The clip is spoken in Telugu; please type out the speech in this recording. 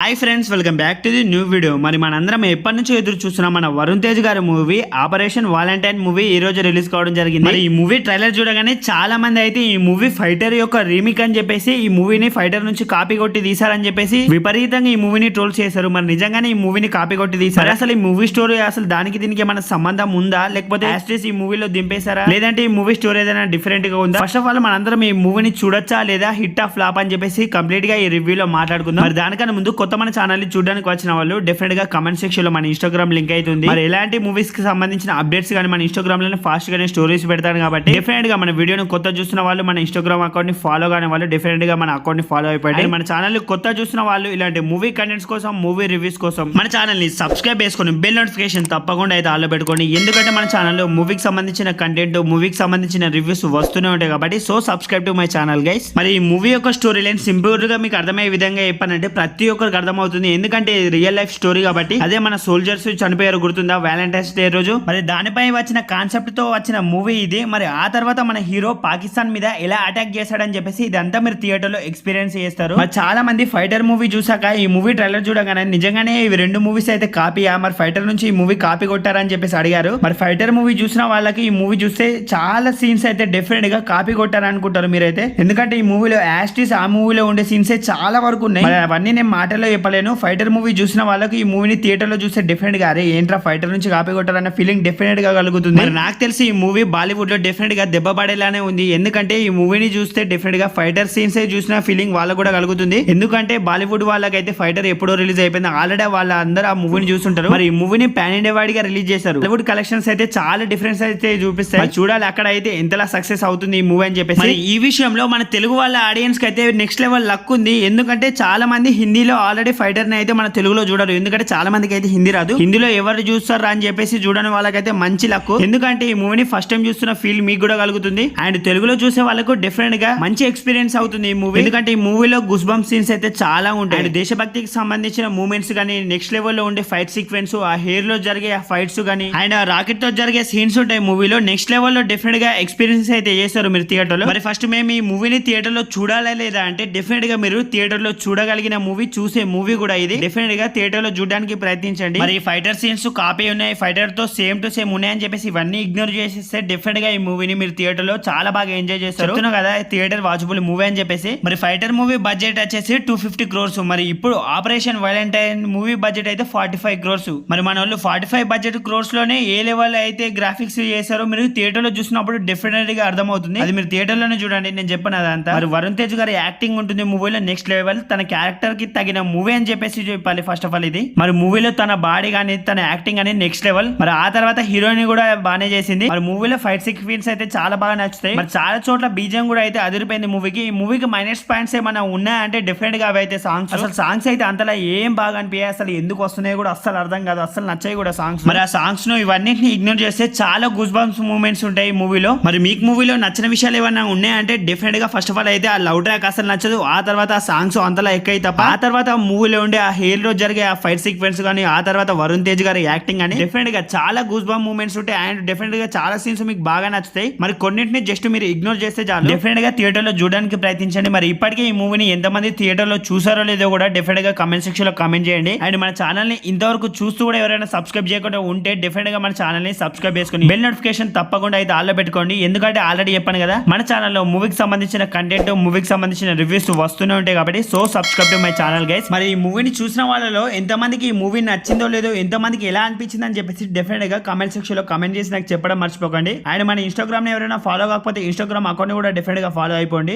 Hi friends, welcome back to the new video. మరి మనందరం ఎప్పటి నుంచో ఎదురు చూస్తున్నాం మన వరుణ్ తేజ్ గారి మూవీ ఆపరేషన్ వాలంటైన్ మూవీ ఈ రోజు రిలీజ్ కావడం జరిగింది. మరి ఈ మూవీ ట్రైలర్ చూడగానే చాలా మంది అయితే ఈ మూవీ ఫైటర్ యొక్క రీమేక్ అని చెప్పేసి ఈ మూవీని ఫైటర్ నుంచి కాపీ కొట్టి తీసారని చెప్పేసి విపరీతంగా ఈ మూవీని ట్రోల్ చేశారు. మరి నిజంగానే ఈ మూవీని కాపీ కొట్టి తీసారు? అసలు ఈ మూవీ స్టోరీ అసలు దానికి దీనికి ఏమైనా సంబంధం ఉందా, లేకపోతే యాస్ట్రీస్ ఈ మూవీలో దింపేశారా, లేదంటే ఈ మూవీ స్టోరీ ఏదైనా డిఫరెంట్ గా ఉందా? ఫస్ట్ ఆఫ్ ఆల్ మనందరం ఈ మూవీని చూడొచ్చా లేదా, హిట్ ఆఫ్ ఫ్లాప్ అని చెప్పేసి కంప్లీట్ గా ఈ రివ్యూలో మాట్లాడుకుందాం. మరి దానికన్నా ముందు కొత్త మన ఛానల్ ని చూడడానికి వచ్చిన వాళ్ళు డెఫినెట్ గా కమెంట్ సెక్షన్ లో మన ఇన్స్టాగ్రామ్ లింక్ అయితే ఉంది. మరి ఎలాంటి మూవీస్ కి సంబంధించిన అప్డేట్స్ కానీ మన ఇన్స్టాగ్రామ్ లో ఫాస్ట్ గానే స్టోరీస్ పెడతాను కాబట్టి డెఫినెట్ గా మన వీడియోని కొత్త చూస్తున్న వాళ్ళు మన ఇన్స్టాగ్రామ్ అకౌంట్ ని ఫాలో కాని వాళ్ళు డెఫినెట్ గా మన అకౌంట్ ని ఫాలో అయిపోయింది. మన ఛానల్ కొత్త చూసిన వాళ్ళు ఇలాంటి మూవీ కంటెంట్స్ కోసం, మూవీ రివ్యూస్ కోసం మన ఛానల్ ని సబ్స్క్రైబ్ చేసుకొని బెల్ నోటిఫికేషన్ తప్పకుండా అయితే ఆల్లో పెట్టుకోండి. ఎందుకంటే మన ఛానల్లో మూవీకి సంబంధించిన కంటెంట్, మూవీకి సంబంధించిన రివ్యూస్ వస్తూనే ఉంటాయి కాబట్టి so subscribe to my channel guys. మరి ఈ మూవీ యొక్క స్టోరీ లైన్ సింపుల్ గా మీకు అర్థమయ్యే విధంగా చెప్పానంటే ప్రతి ఒక్కరికి అర్థమవుతుంది. ఎందుకంటే రియల్ లైఫ్ స్టోరీ కాబట్టి. అదే మన సోల్జర్స్ చనిపోయారు గుర్తుందా వ్యాలంటైన్స్ డే రోజు. మరి దానిపై వచ్చిన కాన్సెప్ట్ తో వచ్చిన మూవీ ఇది. మరి ఆ తర్వాత మన హీరో పాకిస్తాన్ మీద ఎలా అటాక్ చేశాడని చెప్పేసి ఇదంతా మీరు థియేటర్ లో ఎక్స్పీరియన్స్ చేస్తారు. మరి చాలా మంది ఫైటర్ మూవీ చూసాక ఈ మూవీ ట్రైలర్ చూడగానే నిజంగానే ఇవి రెండు మూవీస్ అయితే కాపీయా, మరి ఫైటర్ నుంచి ఈ మూవీ కాపీ కొట్టారని చెప్పేసి అడిగారు. మరి ఫైటర్ మూవీ చూసిన వాళ్ళకి ఈ మూవీ చూస్తే చాలా సీన్స్ అయితే డెఫినెట్ గా కాపీ కొట్టారు అనుకుంటారు మీరైతే. ఎందుకంటే ఈ మూవీలో యాస్టిస్ ఆ మూవీలో ఉండే సీన్స్ చాలా వరకు ఉన్నాయి. అవన్నీ నేను మాటల్లో చెప్పలేను. ఫైటర్ మూవీ చూసిన వాళ్ళకి ఈ మూవీని థియేటర్ లో చూస్తే డెఫినెట్ గా అరే ఏంట్రా ఫైటర్ నుంచి కాపీ కొట్టారన్న ఫీలింగ్ డెఫినెట్ గా కలుగుతుంది. మరి నాకు తెలిసి ఈ మూవీ బాలీవుడ్ లో డెఫినెట్ గా దెబ్బ పడేలానే ఉంది. ఎందుకంటే ఈ మూవీని చూస్తే డెఫినెట్ గా ఫైటర్ సీన్స్ చూసిన ఫీలింగ్ వాళ్ళకు కూడా కలుగుతుంది. ఎందుకంటే బాలీవుడ్ వాళ్ళకైతే ఫైటర్ ఎప్పుడో రిలీజ్ అయిపోయింది, ఆల్రెడీ వాళ్ళందరూ ఆ మూవీని చూస్తుంటారు. మరి ఈ మూవీని పాన్ ఇండియా వాడిగా రిలీజ్ చేశారు. బాలీవుడ్ కలెక్షన్స్ అయితే చాలా డిఫరెన్స్ అయితే చూపిస్తాయి. చూడాలి అక్కడ అయితే ఎంతలా సక్సెస్ అవుతుంది ఈ మూవీ అని చెప్పేసి. మరి ఈ విషయంలో మన తెలుగు వాళ్ళ ఆడియన్స్ కి అయితే నెక్స్ట్ లెవెల్ లక్ ఉంది. ఎందుకంటే చాలా మంది హిందీలో ఆల్రెడీ ఫైటర్ ని అయితే మన తెలుగులో చూడరు. ఎందుకంటే చాలా మందికి అయితే హిందీ రాదు. హిందీలో ఎవరు చూస్తారా అని చెప్పేసి చూడని వాళ్ళకైతే మంచి లక్. ఎందుకంటే ఈ మూవీని ఫస్ట్ టైం చూస్తున్న ఫీల్ మీకు కూడా కలుగుతుంది. అండ్ తెలుగులో చూసే వాళ్ళకు డెఫినెట్ గా మంచి ఎక్స్పీరియన్స్ అవుతుంది ఈ మూవీ. ఎందుకంటే ఈ మూవీలో గుస్ బంప్ సీన్స్ అయితే చాలా ఉంటాయి. అండ్ దేశభక్తికి సంబంధించిన మూమెంట్స్ కానీ, నెక్స్ట్ లెవెల్ లో ఉండే ఫైట్ సీక్వెన్స్, ఆ హెయిర్ లో జరిగే ఆ ఫైట్స్ కానీ, అండ్ ఆ రాకెట్ తో జరిగే సీన్స్ ఉంటాయి మూవీలో. నెక్స్ట్ లెవెల్ లో డెఫినెట్ గా ఎక్స్పీరియన్స్ అయితే చేస్తారు మీరు థియేటర్ లో. మరి ఫస్ట్ మేము ఈ మూవీని థియేటర్ లో చూడాలా లేదా అంటే డెఫినెట్ గా మీరు థియేటర్ లో చూడగలిగిన మూవీ, చూసే మూవీ కూడా ఇది. డెఫినెట్ గా థియేటర్ లో చూడడానికి ప్రయత్నించండి. మరి ఫైటర్ సీన్స్ కాపీ ఉన్నాయి, ఫైటర్ తో సేమ్ టు సేమ్ ఉన్నాయని చెప్పేసి ఇవన్నీ ఇగ్నోర్ చేసేస్తే డెఫినెట్ గా ఈ మూవీని మీరు థియేటర్ లో చాలా బాగా ఎంజాయ్ చేస్తారు. చెప్తున్నా కదా థియేటర్ వాచబుల్ మూవీ అని చెప్పేసి. మరి ఫైటర్ మూవీ బడ్జెట్ వచ్చేసి 250 crores. మరి ఇప్పుడు ఆపరేషన్ వాలంటైన్ మూవీ బడ్జెట్ అయితే 45 crores. మరి మన వాళ్ళు 45 బడ్జెట్ క్రోర్స్ లోనే ఏ లెవెల్ అయితే గ్రాఫిక్స్ చేశారో మీరు థియేటర్ లో చూసినప్పుడు డెఫినెట్ గా అర్థమవుతుంది. అది మీరు థియేటర్ లోనే చూడండి, నేను చెప్పను అదంతా. మరి వరుణ్ తేజ్ గారి యాక్టింగ్ ఉంటుంది మూవీలో నెక్స్ట్ లెవెల్. తన క్యారెక్టర్ కి తగిన మూవీ అని చెప్పేసి చెప్పాలి ఫస్ట్ ఆఫ్ ఆల్ ఇది. మరి మూవీలో తన బాడీ కానీ, తన యాక్టింగ్ అనేది నెక్స్ట్ లెవెల్. మరి ఆ తర్వాత హీరోయిన్ కూడా బాగానే చేసింది. మరి మూవీలో ఫైట్ సీక్వెన్స్ అయితే చాలా బాగా నచ్చుతాయి. మరి చాలా చోట్ల బీజం కూడా అయితే అదిరిపోయింది మూవీకి. ఈ మూవీకి మైనస్ పాయింట్స్ ఏమైనా ఉన్నాయంటే డెఫినెట్ గా అవి అయితే సాంగ్స్. అసలు సాంగ్స్ అయితే అంతలా ఏం బాగా అనిపించాయి. అసలు ఎందుకు వస్తున్నాయి కూడా అస్సలు అర్థం కాదు, అసలు నచ్చాయి కూడా సాంగ్స్. మరి ఆ సాంగ్స్ ను ఇవన్నిటిని ఇగ్నోర్ చేస్తే చాలా గుస్ బంప్స్ మూమెంట్స్ ఉంటాయి ఈ మూవీలో. మరి మీకు మూవీలో నచ్చిన విషయాలు ఏమైనా ఉన్నాయంటే డెఫినెట్ గా ఫస్ట్ ఆఫ్ ఆల్ అయితే ఆ లవ్ ట్రాక్ అసలు నచ్చదు. ఆ తర్వాత ఆ సాంగ్స్ అంతలా ఎక్కాయి తప్ప ఆ తర్వాత ఆ మూవీలో ఉండే ఆ హెయిర్ లో జరిగే ఆ ఫైట్ సీక్వెన్స్ కానీ, ఆ తర్వాత వరుణ్ తేజ్ గారి యాక్టింగ్ అని డెఫినెట్ గా చాలా గూస్ బంప్ మూమెంట్స్ ఉంటాయి. అండ్ డెఫినెట్ గా చాలా సీన్స్ మీకు బాగా నచ్చుతాయి. మరి కొన్నింటిని జస్ట్ మీరు ఇగ్నోర్ చేస్తే చాలు. డెఫినెట్ గా థియేటర్ లో చూడడానికి ప్రయత్నించండి. మరి ఇప్పటికే ఈ మూవీని ఎంతమంది థియేటర్ లో చూసారో లేదో కూడా డెఫినెట్ గా కమెంట్ సెక్షన్ లో కమెంట్ చేయండి. అండ్ మన ఛానల్ ని ఇంతవరకు చూస్తూ కూడా ఎవరైనా సబ్స్క్రైబ్ చేయకుండా ఉంటే డెఫినెట్ గా మన ఛానల్ ని సబ్స్క్రైబ్ చేసుకుని బెల్ నోటిఫికేషన్ తప్పకుండా అయితే ఆల్లో పెట్టుకోండి. ఎందుకంటే ఆల్రెడీ చెప్పాను కదా మన ఛానల్లో మూవీకి సంబంధించిన కంటెంట్, మూవీకి సంబంధించిన రివ్యూస్ వస్తూనే ఉంటాయి కాబట్టి so subscribe to my channel guys. మరి ఈ మూవీని చూసిన వాళ్ళలో ఎంతమందికి ఈ మూవీ నచ్చిందో లేదో, ఎంతమందికి ఎలా అనిపించింది అని చెప్పేసి డెఫినెట్ గా కమెంట్ సెక్షన్ లో కమెంట్ చేసి నాకు చెప్పడం మర్చిపోకండి. అండ్ మన ఇన్స్టాగ్రామ్ ని ఎవరైనా ఫాలో కాకపోతే ఇన్స్టాగ్రామ్ అకౌంట్ కూడా డెఫినెట్ గా ఫాలో అయిపోండి.